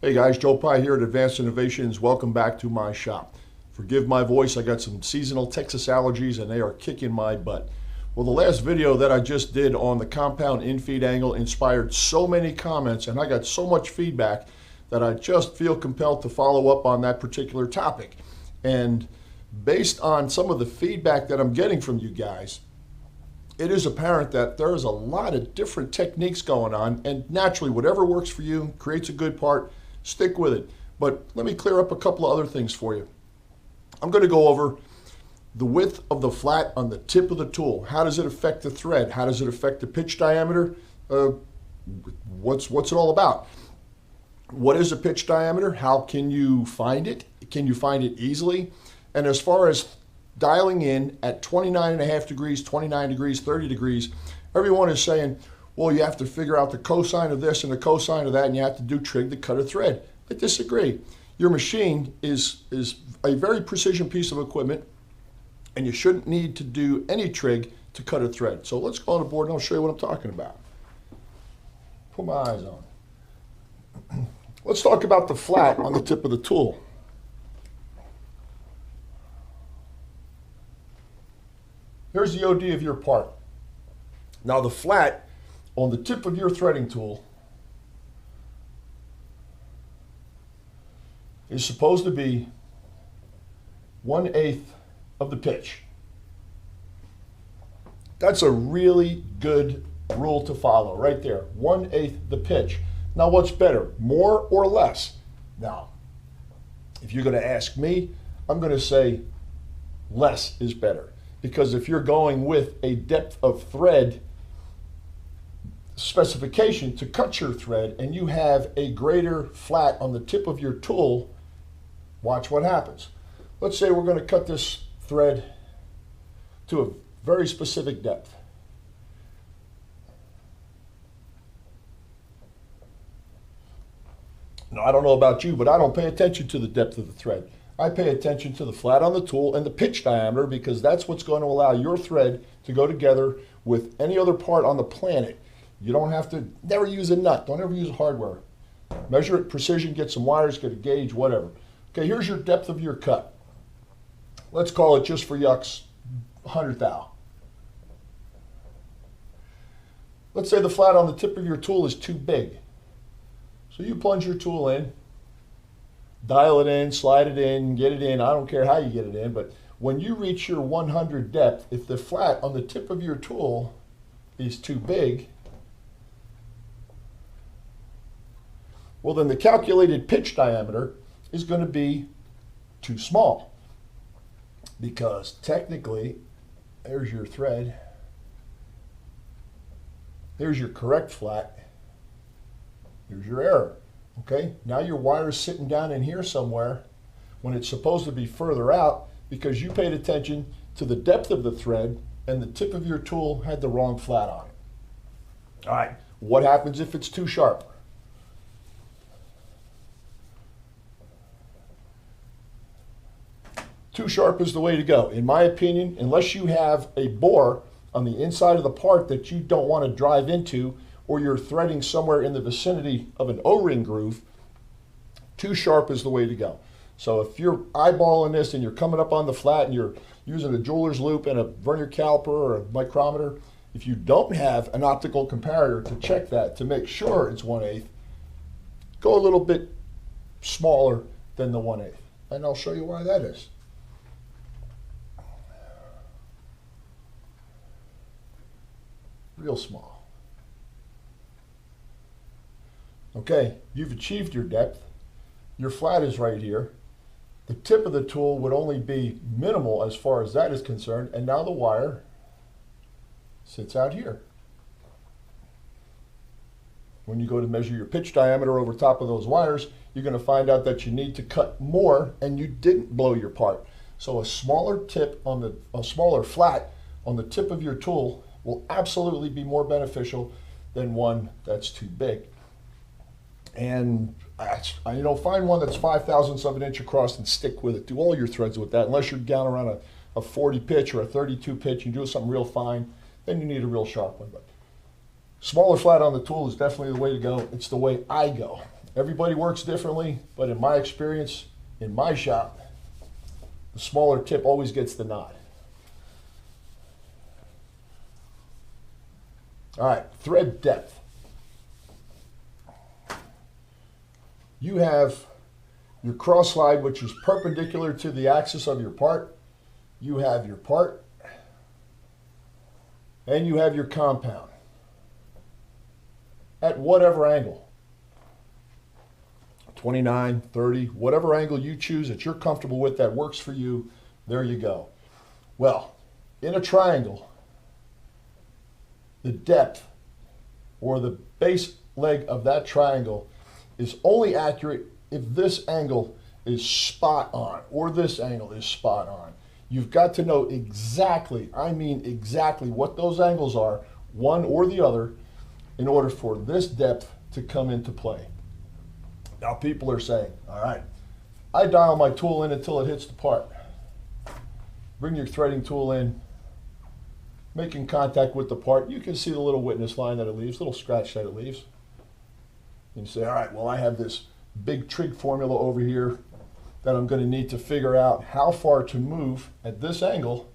Hey guys, Joe Pye here at Advanced Innovations. Welcome back to my shop. Forgive my voice, I got some seasonal Texas allergies and they are kicking my butt. Well, the last video that I just did on the compound infeed angle inspired so many comments and I got so much feedback that I just feel compelled to follow up on that particular topic. And based on some of the feedback that I'm getting from you guys, it is apparent that there is a lot of different techniques going on, and naturally whatever works for you, creates a good part, stick with it. But let me clear up a couple of other things for you. I'm going to go over the width of the flat on the tip of the tool. How does it affect the thread? How does it affect the pitch diameter? What's it all about? What is a pitch diameter? How can you find it? Can you find it easily? And as far as dialing in at 29.5 degrees, 29 degrees, 30 degrees, everyone is saying, well, you have to figure out the cosine of this and the cosine of that, and you have to do trig to cut a thread. I disagree. Your machine is a very precision piece of equipment, and you shouldn't need to do any trig to cut a thread. So let's go on the board and I'll show you what I'm talking about. Put my eyes on. Let's talk about the flat on the tip of the tool. Here's the OD of your part. Now the flat on the tip of your threading tool is supposed to be 1/8 of the pitch. That's a really good rule to follow right there. 1/8 the pitch. Now what's better, more or less? Now, if you're going to ask me, I'm going to say less is better. Because if you're going with a depth of thread specification to cut your thread and you have a greater flat on the tip of your tool, watch what happens. Let's say we're going to cut this thread to a very specific depth. Now, I don't know about you, but I don't pay attention to the depth of the thread. I pay attention to the flat on the tool and the pitch diameter, because that's what's going to allow your thread to go together with any other part on the planet. You don't have to, never use a nut, don't ever use hardware. Measure it, precision, get some wires, get a gauge, whatever. Okay, here's your depth of your cut. Let's call it, just for yucks, 100 thou. Let's say the flat on the tip of your tool is too big. So you plunge your tool in, dial it in, slide it in, get it in. I don't care how you get it in, but when you reach your 100 depth, if the flat on the tip of your tool is too big, well, then the calculated pitch diameter is going to be too small, because technically, there's your thread, there's your correct flat, here's your error. Okay, now your wire is sitting down in here somewhere when it's supposed to be further out, because you paid attention to the depth of the thread and the tip of your tool had the wrong flat on it. All right, what happens if it's too sharp? Too sharp is the way to go. In my opinion, unless you have a bore on the inside of the part that you don't want to drive into, or you're threading somewhere in the vicinity of an O-ring groove, too sharp is the way to go. So if you're eyeballing this and you're coming up on the flat and you're using a jeweler's loop and a vernier caliper or a micrometer, if you don't have an optical comparator to check that, to make sure it's 1/8, go a little bit smaller than the 1/8. And I'll show you why that is. Real small. Okay, you've achieved your depth. Your flat is right here. The tip of the tool would only be minimal as far as that is concerned, and now the wire sits out here. When you go to measure your pitch diameter over top of those wires, you're going to find out that you need to cut more and you didn't blow your part. So a smaller flat on the tip of your tool will absolutely be more beneficial than one that's too big. And find one that's 5/1000ths of an inch across and stick with it. Do all your threads with that, unless you're down around a 40 pitch or a 32 pitch. You do something real fine, then you need a real sharp one. But smaller flat on the tool is definitely the way to go. It's the way I go. Everybody works differently, but in my experience, in my shop, the smaller tip always gets the nod. All right, thread depth. You have your cross slide, which is perpendicular to the axis of your part. You have your part, and you have your compound at whatever angle. 29, 30, whatever angle you choose that you're comfortable with, that works for you, there you go. Well, in a triangle, the depth or the base leg of that triangle is only accurate if this angle is spot on or this angle is spot on. You've got to know exactly, I mean exactly what those angles are, one or the other, in order for this depth to come into play. Now people are saying, all right, I dial my tool in until it hits the part. Bring your threading tool in, making contact with the part. You can see the little witness line that it leaves, little scratch that it leaves. You say, all right, well, I have this big trig formula over here that I'm going to need to figure out how far to move at this angle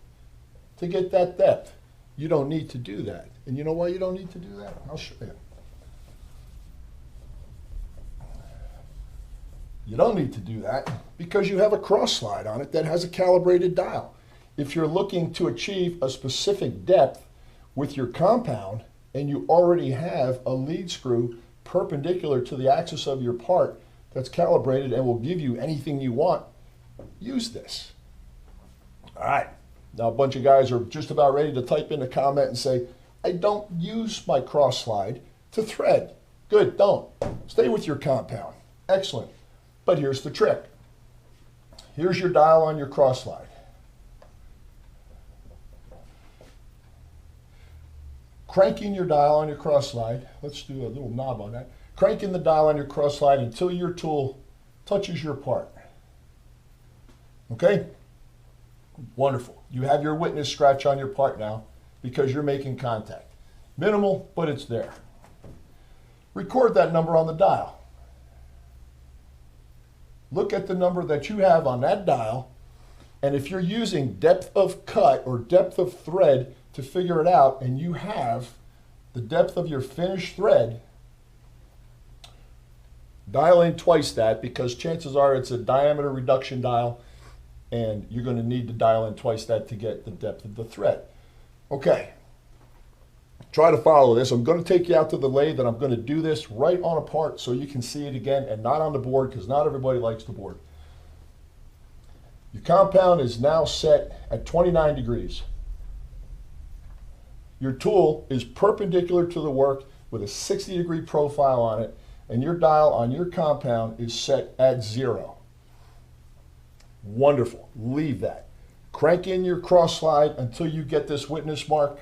to get that depth. You don't need to do that. And you know why you don't need to do that? I'll show you. You don't need to do that because you have a cross slide on it that has a calibrated dial. If you're looking to achieve a specific depth with your compound and you already have a lead screw perpendicular to the axis of your part that's calibrated and will give you anything you want, use this. All right. Now a bunch of guys are just about ready to type in a comment and say, I don't use my cross slide to thread. Good, don't. Stay with your compound. Excellent. But here's the trick. Here's your dial on your cross slide. Cranking your dial on your cross slide. Let's do a little knob on that. Cranking the dial on your cross slide until your tool touches your part. Okay? Wonderful. You have your witness scratch on your part now because you're making contact. Minimal, but it's there. Record that number on the dial. Look at the number that you have on that dial, and if you're using depth of cut or depth of thread to figure it out, and you have the depth of your finished thread, dial in twice that, because chances are it's a diameter reduction dial, and you're going to need to dial in twice that to get the depth of the thread. Okay. Try to follow this. I'm going to take you out to the lathe and I'm going to do this right on a part so you can see it again and not on the board because not everybody likes the board. Your compound is now set at 29 degrees. Your tool is perpendicular to the work with a 60-degree profile on it, and your dial on your compound is set at 0. Wonderful. Leave that. Crank in your cross slide until you get this witness mark.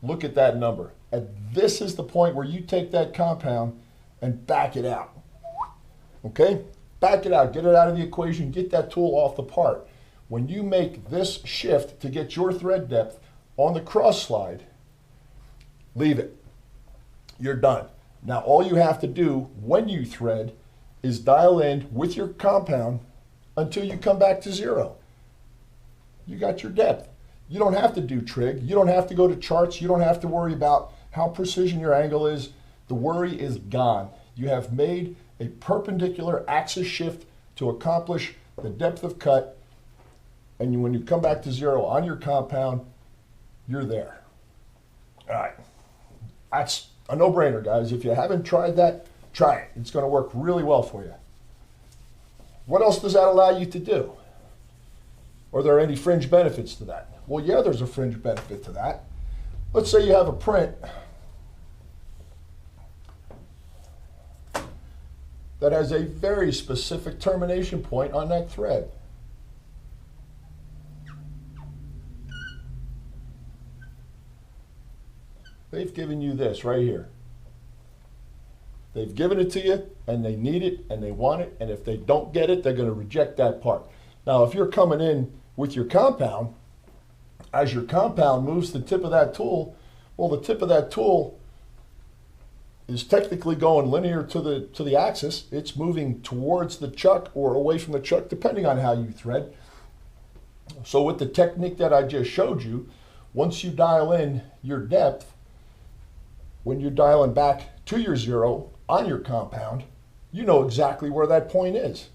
Look at that number. And this is the point where you take that compound and back it out. Okay? Back it out. Get it out of the equation. Get that tool off the part. When you make this shift to get your thread depth on the cross slide, leave it. You're done. Now all you have to do when you thread is dial in with your compound until you come back to 0. You got your depth. You don't have to do trig. You don't have to go to charts. You don't have to worry about how precision your angle is. The worry is gone. You have made a perpendicular axis shift to accomplish the depth of cut, and when you come back to 0 on your compound, you're there. All right. That's a no-brainer, guys. If you haven't tried that, try it. It's going to work really well for you. What else does that allow you to do? Are there any fringe benefits to that? Well, yeah, there's a fringe benefit to that. Let's say you have a print that has a very specific termination point on that thread. They've given you this right here. They've given it to you, and they need it, and they want it, and if they don't get it, they're going to reject that part. Now, if you're coming in with your compound, as your compound moves the tip of that tool, well, the tip of that tool is technically going linear to the axis. It's moving towards the chuck or away from the chuck, depending on how you thread. So with the technique that I just showed you, once you dial in your depth, when you're dialing back to your zero on your compound, you know exactly where that point is.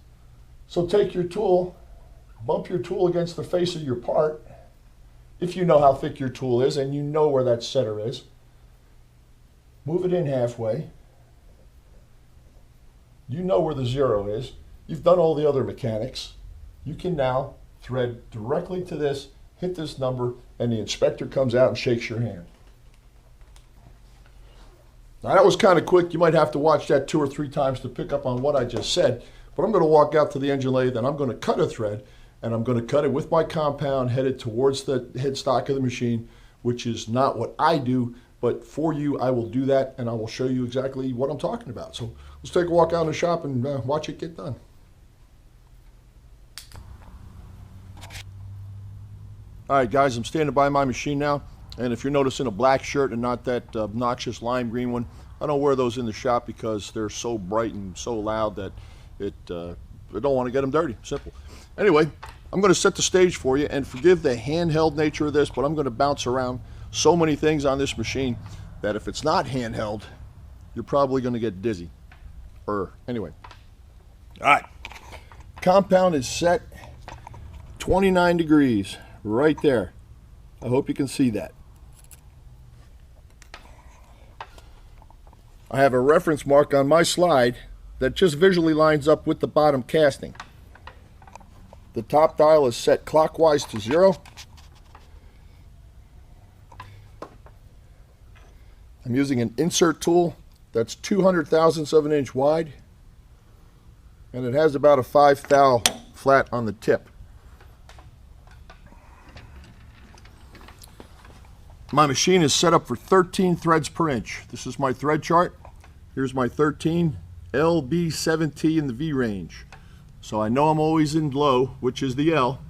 So take your tool, bump your tool against the face of your part, if you know how thick your tool is and you know where that setter is. Move it in halfway. You know where the zero is. You've done all the other mechanics. You can now thread directly to this, hit this number, and the inspector comes out and shakes your hand. Now that was kind of quick. You might have to watch that 2 or 3 times to pick up on what I just said, but I'm going to walk out to the engine lathe and I'm going to cut a thread, and I'm going to cut it with my compound headed towards the headstock of the machine, which is not what I do, but for you I will do that, and I will show you exactly what I'm talking about. So let's take a walk out in the shop and watch it get done. All right, guys, I'm standing by my machine now, and if you're noticing a black shirt and not that obnoxious lime green one, I don't wear those in the shop because they're so bright and so loud that I don't want to get them dirty. Simple. Anyway, I'm going to set the stage for you, and forgive the handheld nature of this, but I'm going to bounce around so many things on this machine that if it's not handheld, you're probably going to get dizzy. Anyway. All right. Compound is set 29 degrees right there. I hope you can see that. I have a reference mark on my slide that just visually lines up with the bottom casting. The top dial is set clockwise to 0. I'm using an insert tool that's 200,000ths of an inch wide, and it has about a 5 thou flat on the tip. My machine is set up for 13 threads per inch. This is my thread chart. Here's my 13, L, B, 7T in the V range. So I know I'm always in low, which is the L.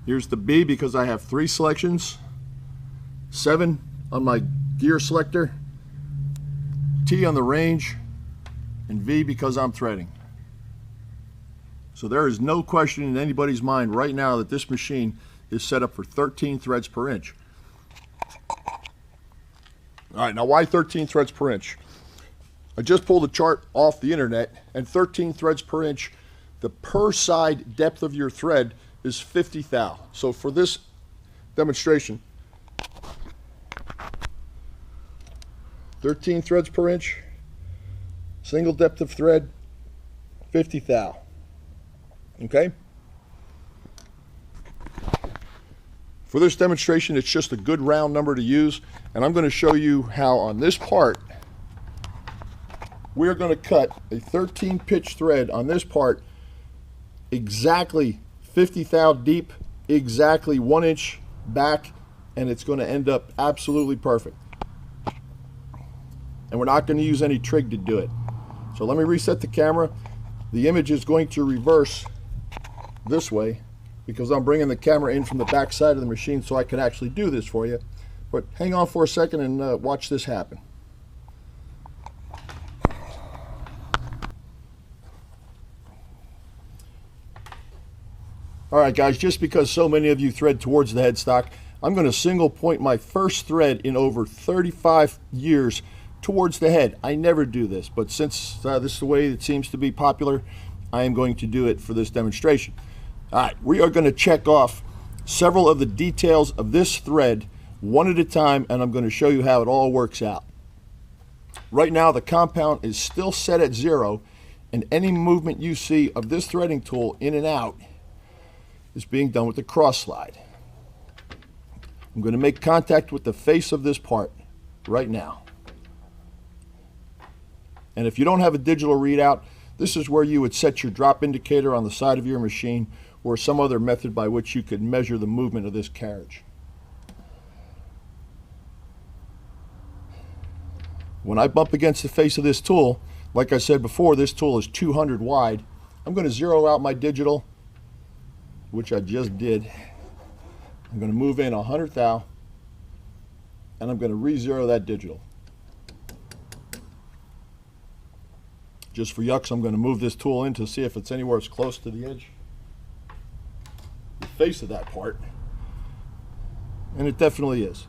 Here's the B because I have 3 selections, 7 on my gear selector, T on the range, and V because I'm threading. So there is no question in anybody's mind right now that this machine is set up for 13 threads per inch. All right, now why 13 threads per inch? I just pulled a chart off the internet, and 13 threads per inch, the per side depth of your thread is 50 thou. So for this demonstration, 13 threads per inch, single depth of thread, 50 thou. Okay? For this demonstration, it's just a good round number to use, and I'm going to show you how on this part we're going to cut a 13 pitch thread on this part exactly 50 thou deep, exactly 1 inch back, and it's going to end up absolutely perfect. And we're not going to use any TRIG to do it. So let me reset the camera. The image is going to reverse this way because I'm bringing the camera in from the back side of the machine so I can actually do this for you. But hang on for a second and watch this happen. All right, guys, just because so many of you thread towards the headstock, I'm going to single point my first thread in over 35 years towards the head. I never do this, but since this is the way it seems to be popular, I am going to do it for this demonstration. All right, we are going to check off several of the details of this thread one at a time, and I'm going to show you how it all works out. Right now, the compound is still set at 0, and any movement you see of this threading tool in and out is being done with the Crossslide. I'm going to make contact with the face of this part right now. And if you don't have a digital readout, this is where you would set your drop indicator on the side of your machine, or some other method by which you could measure the movement of this carriage. When I bump against the face of this tool, like I said before, this tool is 200 wide. I'm going to zero out my digital, which I just did. I'm going to move in 100 thou, and I'm going to re-zero that digital. Just for yucks, I'm going to move this tool in to see if it's anywhere as close to the edge, the face of that part. And it definitely is.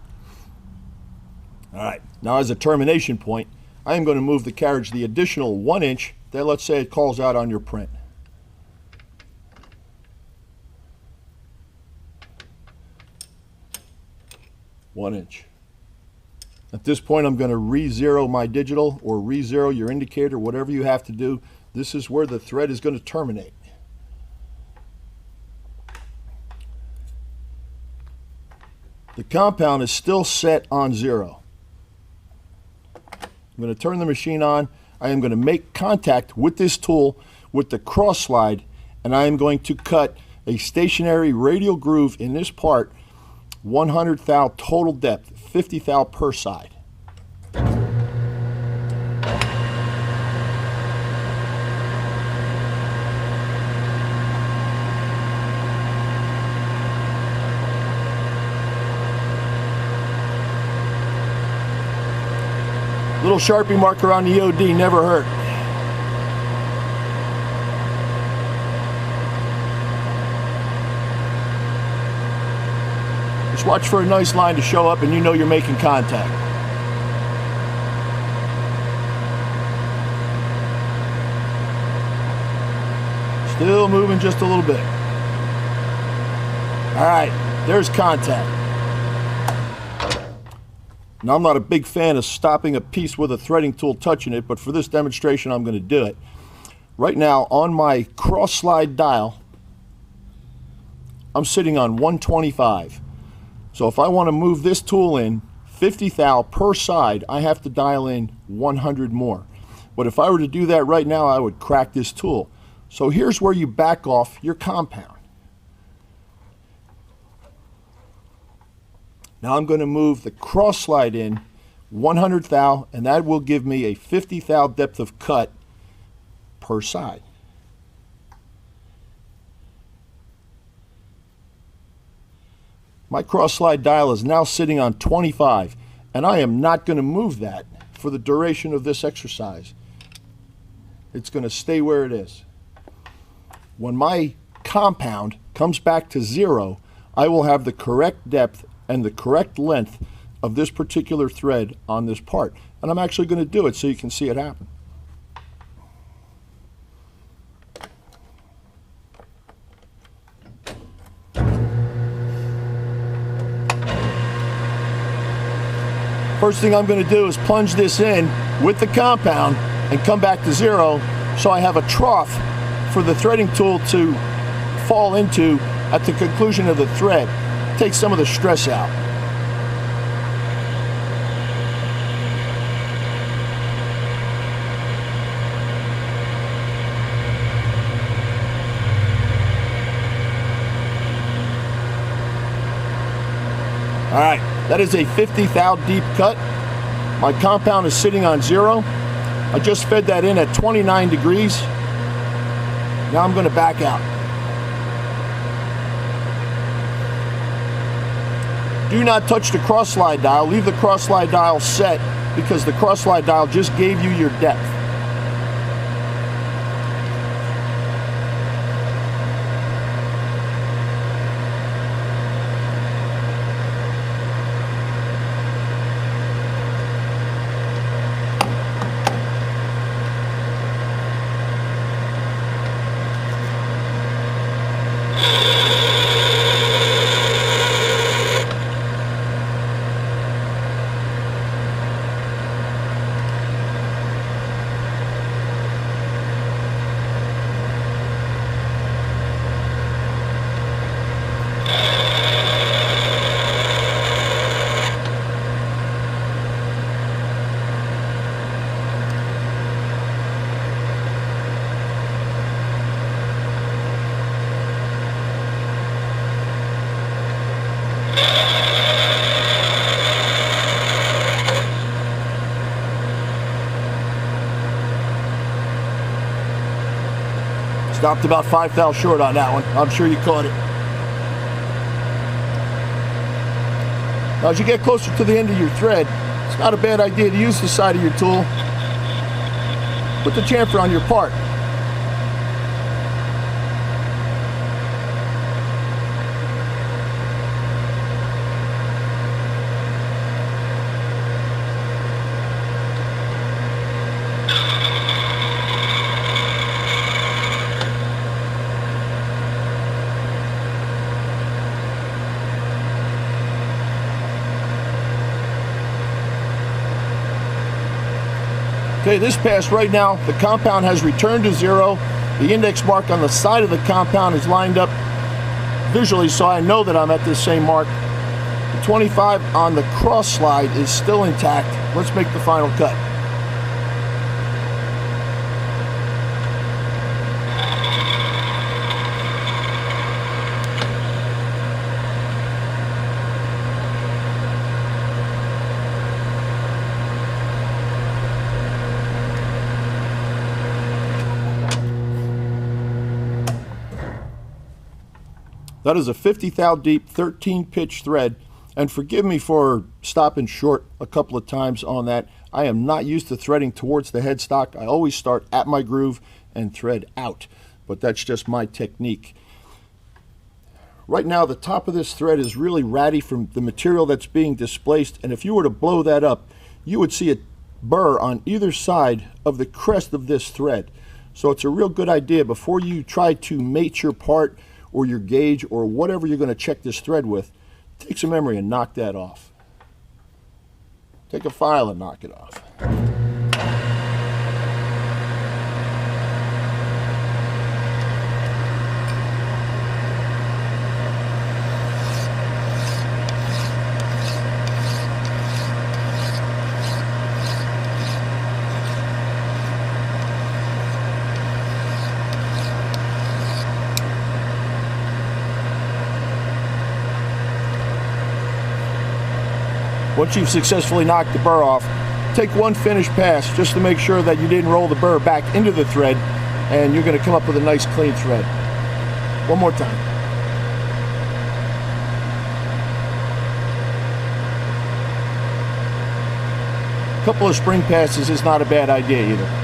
All right, now as a termination point, I am going to move the carriage the additional 1 inch that, let's say, it calls out on your print. One inch. At this point, I'm going to re-zero my digital, or re-zero your indicator, whatever you have to do. This is where the thread is going to terminate. The compound is still set on 0. I'm going to turn the machine on. I am going to make contact with this tool with the cross slide, and I am going to cut a stationary radial groove in this part, 100 thou total depth, 50 thou per side. Little Sharpie marker on the OD never hurt. Just watch for a nice line to show up and you know you're making contact. Still moving just a little bit. All right, there's contact. Now, I'm not a big fan of stopping a piece with a threading tool touching it, but for this demonstration, I'm going to do it. Right now, on my cross slide dial, I'm sitting on 125. So if I want to move this tool in 50 thou per side, I have to dial in 100 more. But if I were to do that right now, I would crack this tool. So here's where you back off your compound. Now I'm going to move the cross slide in 100 thou, and that will give me a 50 thou depth of cut per side. My cross slide dial is now sitting on 25, and I am not going to move that for the duration of this exercise. It's going to stay where it is. When my compound comes back to 0, I will have the correct depth and the correct length of this particular thread on this part. And I'm actually going to do it so you can see it happen. First thing I'm going to do is plunge this in with the compound and come back to 0 so I have a trough for the threading tool to fall into at the conclusion of the thread. Take some of the stress out. All right, that is a 50 thou deep cut. My compound is sitting on 0. I just fed that in at 29 degrees. Now I'm going to back out. Do not touch the cross slide dial. Leave the cross slide dial set because the cross slide dial just gave you your depth. Stopped about 5 thou short on that one. I'm sure you caught it. Now, as you get closer to the end of your thread, it's not a bad idea to use the side of your tool Put the chamfer on your part. Okay, this pass right now, the compound has returned to 0. The index mark on the side of the compound is lined up visually, so I know that I'm at this same mark. The 25 on the cross slide is still intact. Let's make the final cut. That is a 50 thou deep 13 pitch thread, and forgive me for stopping short a couple of times on that. I am not used to threading towards the headstock. I always start at my groove and thread out, but that's just my technique. Right now the top of this thread is really ratty from the material that's being displaced, and if you were to blow that up, you would see a burr on either side of the crest of this thread. So it's a real good idea before you try to mate your part or your gauge or whatever you're going to check this thread with, take some emery and knock that off. Take a file and knock it off. Once you've successfully knocked the burr off, take one finished pass just to make sure that you didn't roll the burr back into the thread, and you're going to come up with a nice clean thread. One more time. A couple of spring passes is not a bad idea either.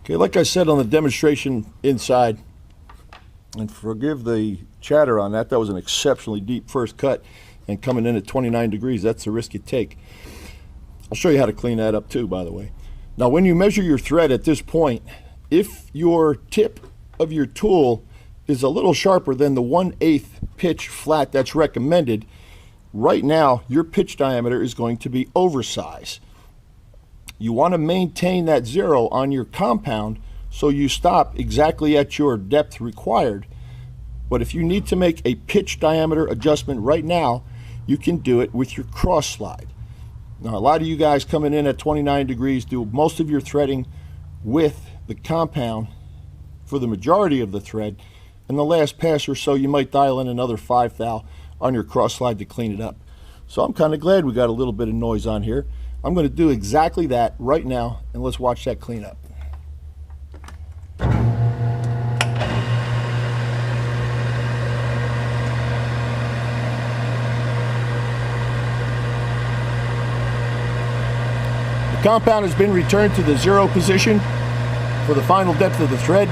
Okay, like I said on the demonstration inside, and forgive the chatter on that, that was an exceptionally deep first cut, and coming in at 29 degrees, that's the risk you take. I'll show you how to clean that up too, by the way. Now, when you measure your thread at this point, if your tip of your tool is a little sharper than the 1/8 pitch flat that's recommended, right now your pitch diameter is going to be oversized. You want to maintain that 0 on your compound so you stop exactly at your depth required. But if you need to make a pitch diameter adjustment right now, you can do it with your cross slide. Now, a lot of you guys coming in at 29 degrees do most of your threading with the compound for the majority of the thread, and the last pass or so you might dial in another 5 thou on your cross slide to clean it up. So I'm kind of glad we got a little bit of noise on here. I'm going to do exactly that right now, and let's watch that clean up. The compound has been returned to the 0 position for the final depth of the thread.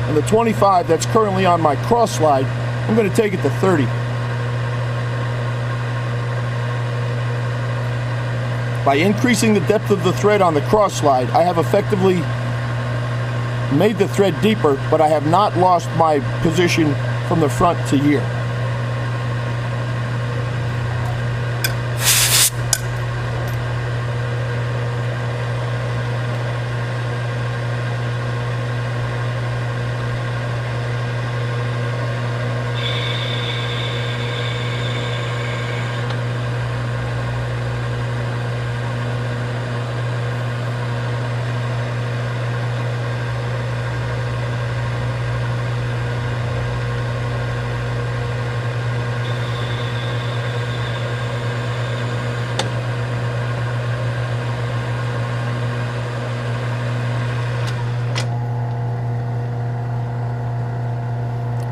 And the 25 that's currently on my Crossslide, I'm going to take it to 30. By increasing the depth of the thread on the Crossslide, I have effectively made the thread deeper, but I have not lost my position from the front to here.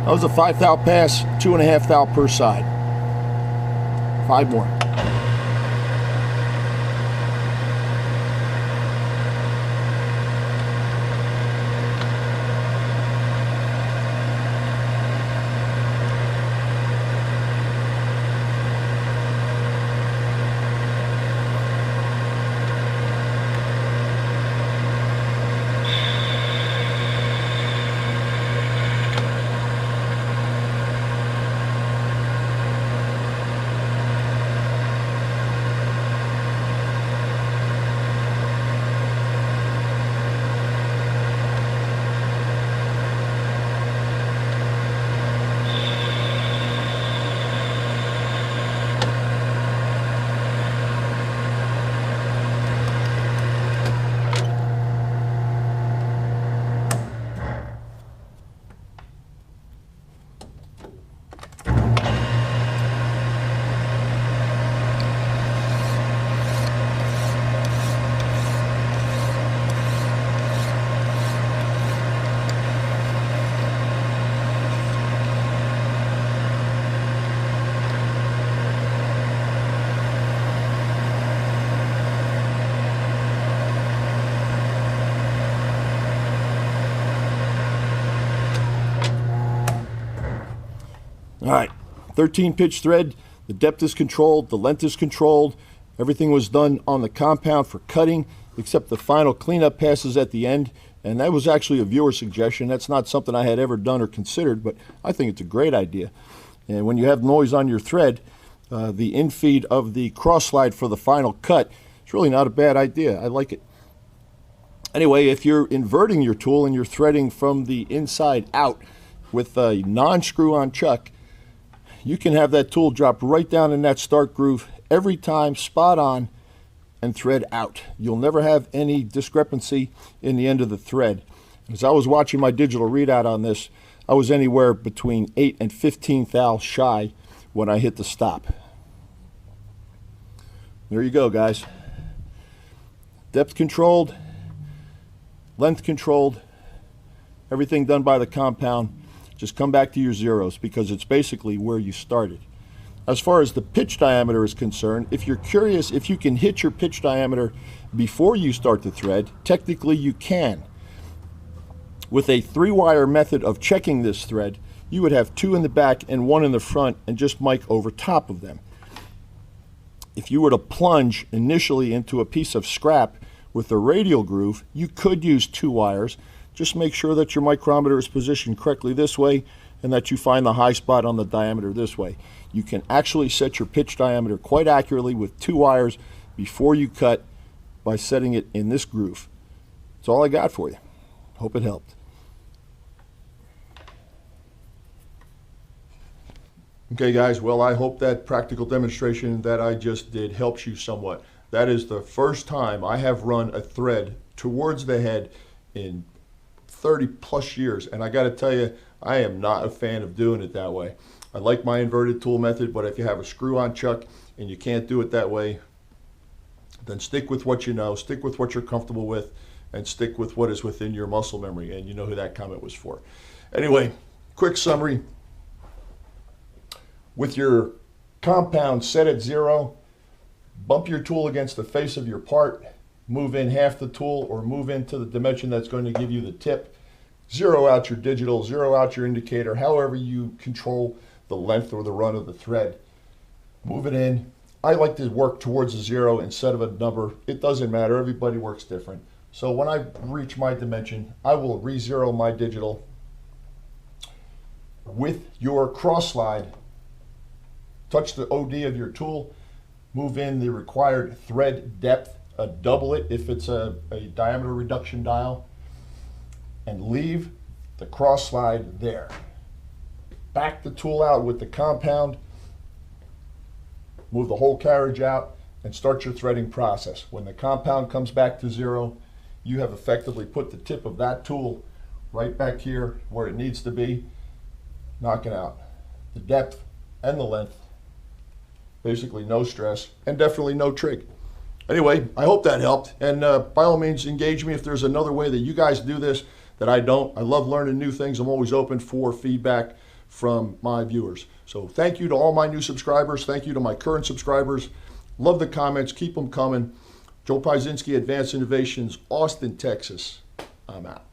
That was a 5 thou pass, 2.5 thou per side. 5 more. All right, 13 pitch thread, the depth is controlled, the length is controlled, everything was done on the compound for cutting, except the final cleanup passes at the end, and that was actually a viewer suggestion. That's not something I had ever done or considered, but I think it's a great idea. And when you have noise on your thread, the infeed of the Crossslide for the final cut, it's really not a bad idea. I like it. Anyway, if you're inverting your tool and you're threading from the inside out with a non-screw-on chuck, you can have that tool drop right down in that start groove every time, spot on, and thread out. You'll never have any discrepancy in the end of the thread. As I was watching my digital readout on this, I was anywhere between 8 and 15 thou shy when I hit the stop. There you go, guys. Depth controlled, length controlled, everything done by the compound. Just come back to your zeros because it's basically where you started. As far as the pitch diameter is concerned, if you're curious if you can hit your pitch diameter before you start the thread, technically you can. With a 3-wire method of checking this thread, you would have 2 in the back and 1 in the front and just mic over top of them. If you were to plunge initially into a piece of scrap with a radial groove, you could use 2 wires. Just make sure that your micrometer is positioned correctly this way and that you find the high spot on the diameter this way. You can actually set your pitch diameter quite accurately with 2 wires before you cut by setting it in this groove. That's all I got for you. Hope it helped. Okay guys, well I hope that practical demonstration that I just did helps you somewhat. That is the first time I have run a thread towards the head in 30 plus years, and I got to tell you, I am not a fan of doing it that way. I like my inverted tool method, but if you have a screw-on chuck and you can't do it that way, then stick with what you know, stick with what you're comfortable with, and stick with what is within your muscle memory, and you know who that comment was for. Anyway, quick summary. With your compound set at 0, Bump your tool against the face of your part, move in half the tool or move into the dimension that's going to give you the tip. Zero out your digital, zero out your indicator, however you control the length or the run of the thread. Move it in. I like to work towards a zero instead of a number. It doesn't matter, everybody works different. So when I reach my dimension, I will re-zero my digital. With your cross slide, touch the OD of your tool, move in the required thread depth, double it if it's a diameter reduction dial, and leave the cross slide there. Back the tool out with the compound, move the whole carriage out, and start your threading process. When the compound comes back to zero, you have effectively put the tip of that tool right back here where it needs to be, knocking out the depth and the length. Basically no stress and definitely no trig. Anyway, I hope that helped, and by all means engage me if there's another way that you guys do this that I don't. I love learning new things. I'm always open for feedback from my viewers. So thank you to all my new subscribers. Thank you to my current subscribers. Love the comments. Keep them coming. Joe Piezinski, Advanced Innovations, Austin, Texas. I'm out.